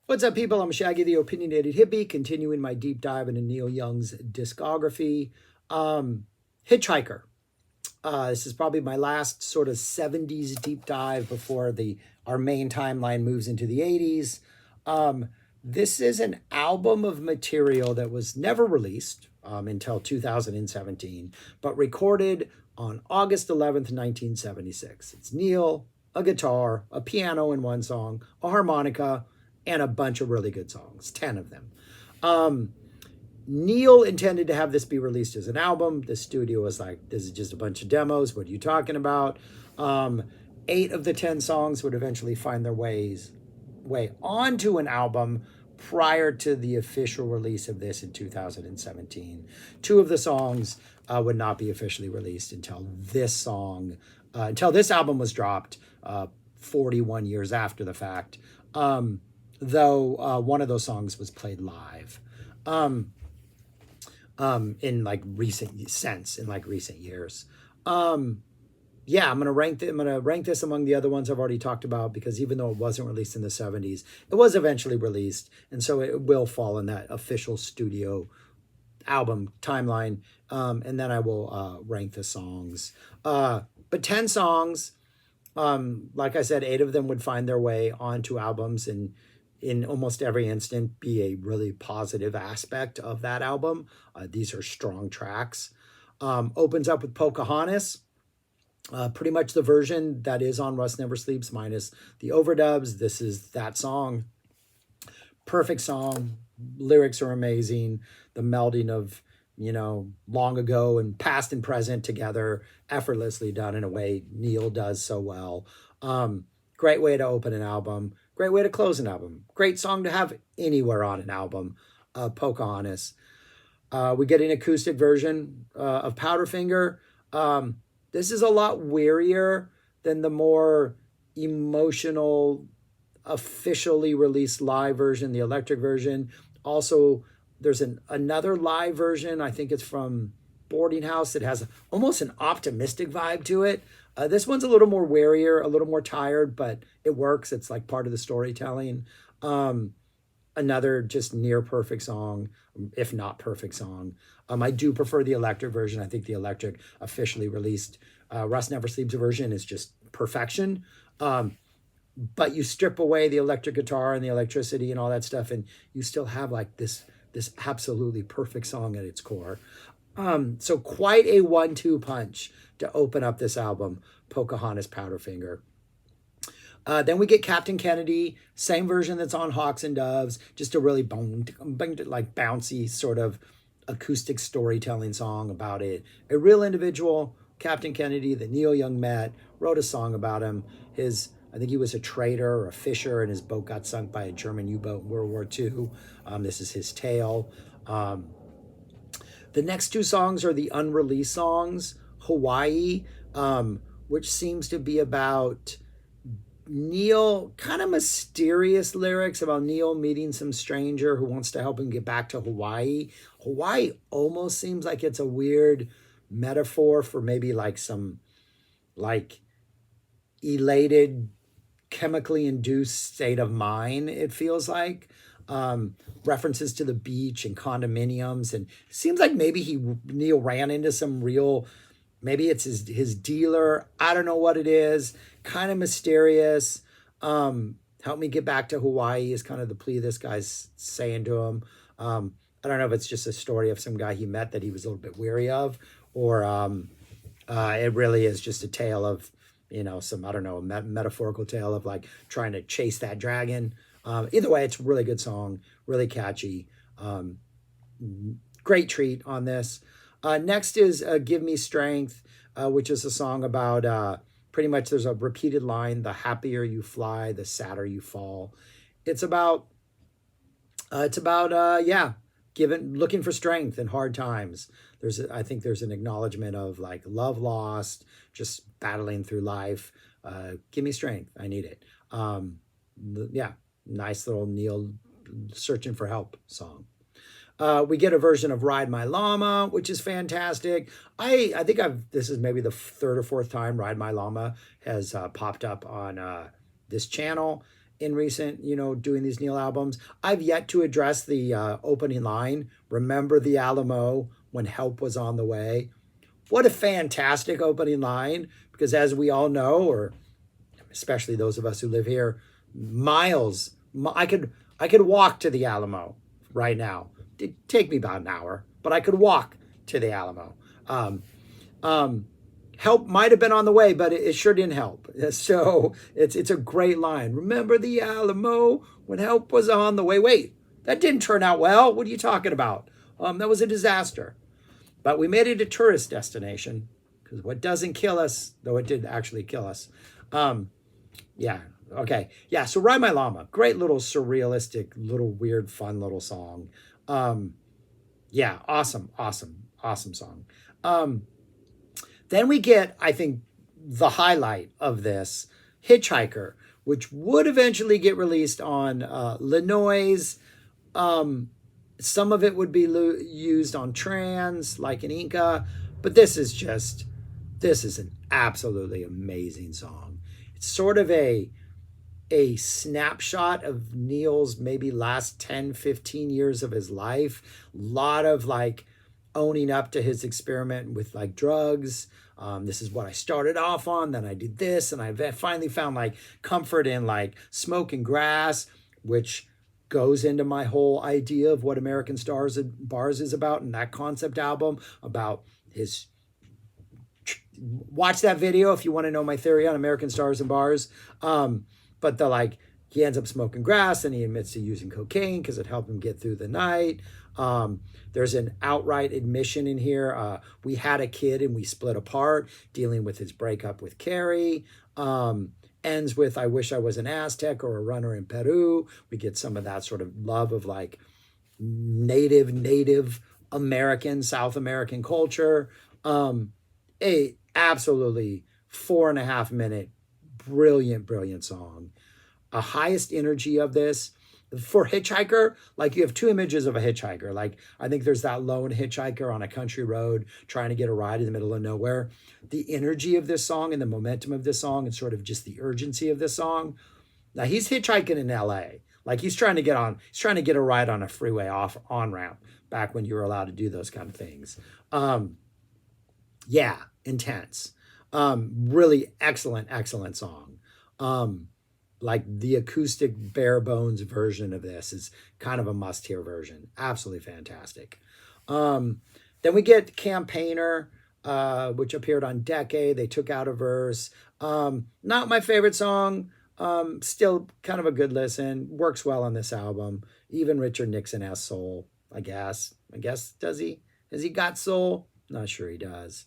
What's up, people? I'm Shaggy, the opinionated hippie, continuing my deep dive into Neil Young's discography. Hitchhiker. This is probably my last sort of 70s deep dive before our main timeline moves into the 80s. This is an album of material that was never released until 2017, but recorded on August 11th, 1976. It's Neil, a guitar, a piano in one song, a harmonica, and a bunch of really good songs, 10 of them. Neil intended to have this be released as an album. The studio was like, this is just a bunch of demos. What are you talking about? 8 of the 10 songs would eventually find their way onto an album prior to the official release of this in 2017. 2 of the songs would not be officially released until this album was dropped 41 years after the fact. Though one of those songs was played live in recent years. Yeah, I'm gonna rank this among the other ones I've already talked about, because even though it wasn't released in the 70s, it was eventually released, and so it will fall in that official studio album timeline. And then I will rank the songs. But 10 songs, like I said, 8 of them would find their way onto albums, and in almost every instant be a really positive aspect of that album. These are strong tracks. Opens up with Pocahontas, pretty much the version that is on Rust Never Sleeps minus the overdubs. This is that song. Perfect song. Lyrics are amazing. The melding of, long ago and past and present together, effortlessly done in a way Neil does so well. Great way to open an album. Great way to close an album. Great song to have anywhere on an album, Pocahontas. We get an acoustic version of Powderfinger. This is a lot wearier than the more emotional, officially released live version, the electric version. Also, there's another live version. I think it's from Boarding House. It has almost an optimistic vibe to it. This one's a little more wearier, a little more tired, but it works. It's like part of the storytelling. Another just near perfect song, if not perfect song. I do prefer the electric version. I think the electric officially released Rust Never Sleeps version is just perfection. But you strip away the electric guitar and the electricity and all that stuff, and you still have like this absolutely perfect song at its core. So quite a 1-2 punch to open up this album, Pocahontas, Powderfinger. Then we get Captain Kennedy, same version that's on Hawks and Doves, just a really bouncy sort of acoustic storytelling song about a real individual, Captain Kennedy, that Neil Young met, wrote a song about him. I think he was a trader or a fisher, and his boat got sunk by a German U-boat in World War II. This is his tale. The next 2 songs are the unreleased songs. Hawaii, which seems to be about Neil, kind of mysterious lyrics about Neil meeting some stranger who wants to help him get back to Hawaii. Hawaii almost seems like it's a weird metaphor for maybe like some elated, chemically induced state of mind, it feels like. References to the beach and condominiums, and it seems like maybe Neil ran into some real, maybe it's his dealer, I don't know what it is, kind of mysterious. Help me get back to Hawaii is kind of the plea this guy's saying to him. I don't know if it's just a story of some guy he met that he was a little bit weary of, or it really is just a tale of, some, I don't know, a metaphorical tale of like trying to chase that dragon. Either way, it's a really good song, really catchy. Great treat on this. Next is Give Me Strength, which is a song about pretty much, there's a repeated line, the happier you fly, the sadder you fall. It's about looking for strength in hard times. I think there's an acknowledgement of like love lost, just battling through life. Give me strength. I need it. Nice little Neil searching for help song. We get a version of Ride My Llama, which is fantastic. I think this is maybe the 3rd or 4th time Ride My Llama has popped up on this channel. in recent, doing these Neil albums. I've yet to address the opening line, "Remember the Alamo when help was on the way." What a fantastic opening line, because as we all know, or especially those of us who live here, miles, I could walk to the Alamo right now. It'd take me about an hour, but I could walk to the Alamo. Um, Help might have been on the way, but it sure didn't help. So it's a great line. Remember the Alamo when help was on the way. Wait, that didn't turn out well. What are you talking about? That was a disaster. But we made it a tourist destination, because what doesn't kill us, though it did actually kill us. Yeah. Okay. Yeah. So Ride My Llama, great little surrealistic, little weird, fun little song. Yeah. Awesome. Awesome. Awesome song. Then we get, I think, the highlight of this, Hitchhiker, which would eventually get released on Linois. Some of it would be used on Trans, like in Inca, but this is an absolutely amazing song. It's sort of a snapshot of Neil's maybe last 10, 15 years of his life. A lot of like owning up to his experiment with like drugs. This is what I started off on, then I did this, and I finally found like comfort in like smoking grass, which goes into my whole idea of what American Stars and Bars is about, and that concept album about his. Watch that video if you want to know my theory on American Stars and Bars. But he ends up smoking grass, and he admits to using cocaine because it helped him get through the night. There's an outright admission in here. We had a kid and we split apart, dealing with his breakup with Carrie. Ends with, I wish I was an Aztec or a runner in Peru. We get some of that sort of love of like native American, South American culture. A absolutely 4.5 minute, brilliant song. A highest energy of this. For Hitchhiker, like you have two images of a hitchhiker. Like I think there's that lone hitchhiker on a country road trying to get a ride in the middle of nowhere. The energy of this song and the momentum of this song and sort of just the urgency of this song. Now he's hitchhiking in LA. Like he's trying to get a ride on a freeway on ramp back when you were allowed to do those kind of things. Yeah, intense. Really excellent song. Like the acoustic bare bones version of this is kind of a must-hear version. Absolutely fantastic. Then we get Campaigner, which appeared on Decade. They took out a verse. Not my favorite song. Still kind of a good listen. Works well on this album. Even Richard Nixon has soul, I guess. Does he? Has he got soul? Not sure he does.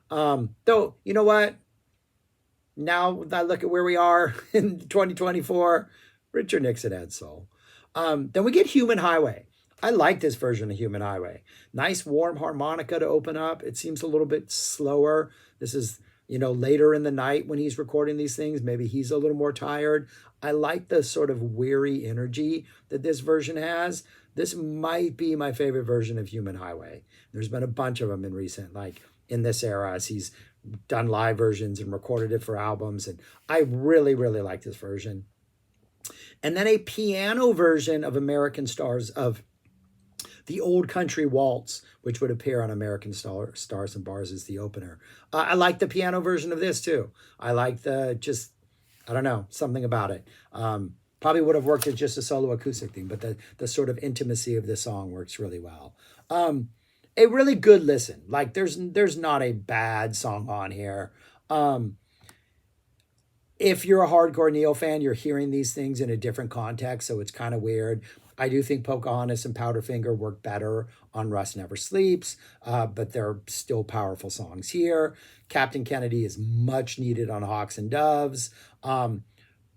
Though, you know what? Now that I look at where we are in 2024, Richard Nixon had soul. Then we get Human Highway. I like this version of Human Highway. Nice warm harmonica to open up. It seems a little bit slower. This is, later in the night when he's recording these things. Maybe he's a little more tired. I like the sort of weary energy that this version has. This might be my favorite version of Human Highway. There's been a bunch of them in this era as he's done live versions and recorded it for albums. And I really like this version. And then a piano version of American Stars of the Old Country Waltz, which would appear on American Stars and Bars as the opener. I like the piano version of this too. I like I don't know, something about it. Probably would have worked as just a solo acoustic thing, but the sort of intimacy of this song works really well. A really good listen. Like there's not a bad song on here. If you're a hardcore Neil fan, you're hearing these things in a different context, so it's kind of weird. I do think Pocahontas and Powderfinger work better on Rust Never Sleeps, but they're still powerful songs here. Captain Kennedy is much needed on Hawks and Doves.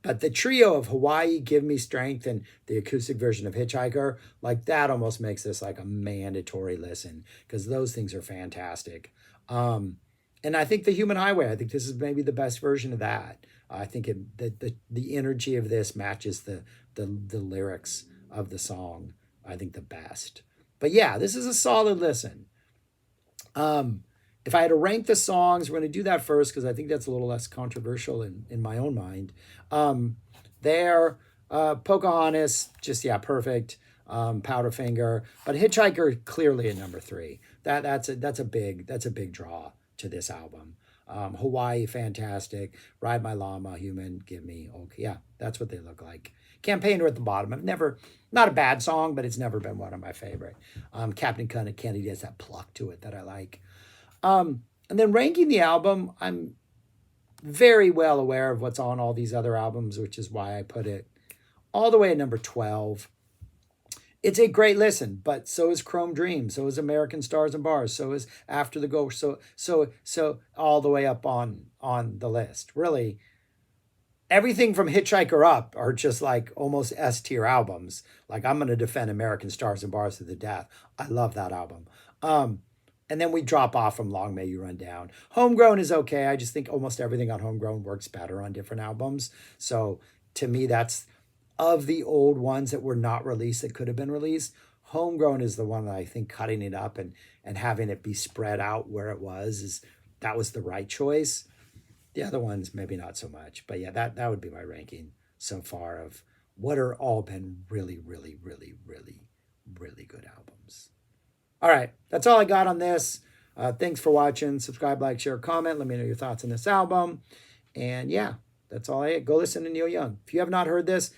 But the trio of Hawaii, Give Me Strength, and the acoustic version of Hitchhiker, like that almost makes this like a mandatory listen, because those things are fantastic. And I think the Human Highway, I think this is maybe the best version of that. I think the energy of this matches the lyrics of the song, I think, the best. But yeah, this is a solid listen. If I had to rank the songs, we're going to do that first because I think that's a little less controversial in my own mind. Pocahontas, just yeah, perfect. Powderfinger, but Hitchhiker clearly at number 3. That's a big draw to this album. Hawaii, fantastic. Ride My Llama, Human, Give Me. Okay, yeah, that's what they look like. Campaigner at the bottom. I've never, not a bad song, but it's never been one of my favorite. Captain Kennedy has that pluck to it that I like. And then ranking the album, I'm very well aware of what's on all these other albums, which is why I put it all the way at number 12. It's a great listen, but so is Chrome Dreams, so is American Stars and Bars, so is After the Go, so all the way up on the list. Really, everything from Hitchhiker up are just like almost S tier albums. Like I'm gonna defend American Stars and Bars to the death. I love that album. And then we drop off from Long May You Run Down. Homegrown is okay. I just think almost everything on Homegrown works better on different albums. So to me, that's of the old ones that were not released that could have been released. Homegrown is the one that I think cutting it up and having it be spread out where it was that was the right choice. The other ones maybe not so much, but yeah, that would be my ranking so far of what are all been really, really, really, really, really good albums. All right, that's all I got on this. Thanks for watching. Subscribe, like, share, comment. Let me know your thoughts on this album. And yeah, that's all I had. Go listen to Neil Young. If you have not heard this,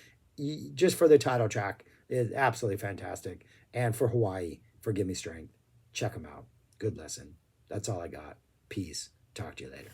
just for the title track, it's absolutely fantastic. And for Hawaii, for Give Me Strength, check them out. Good listen. That's all I got. Peace. Talk to you later.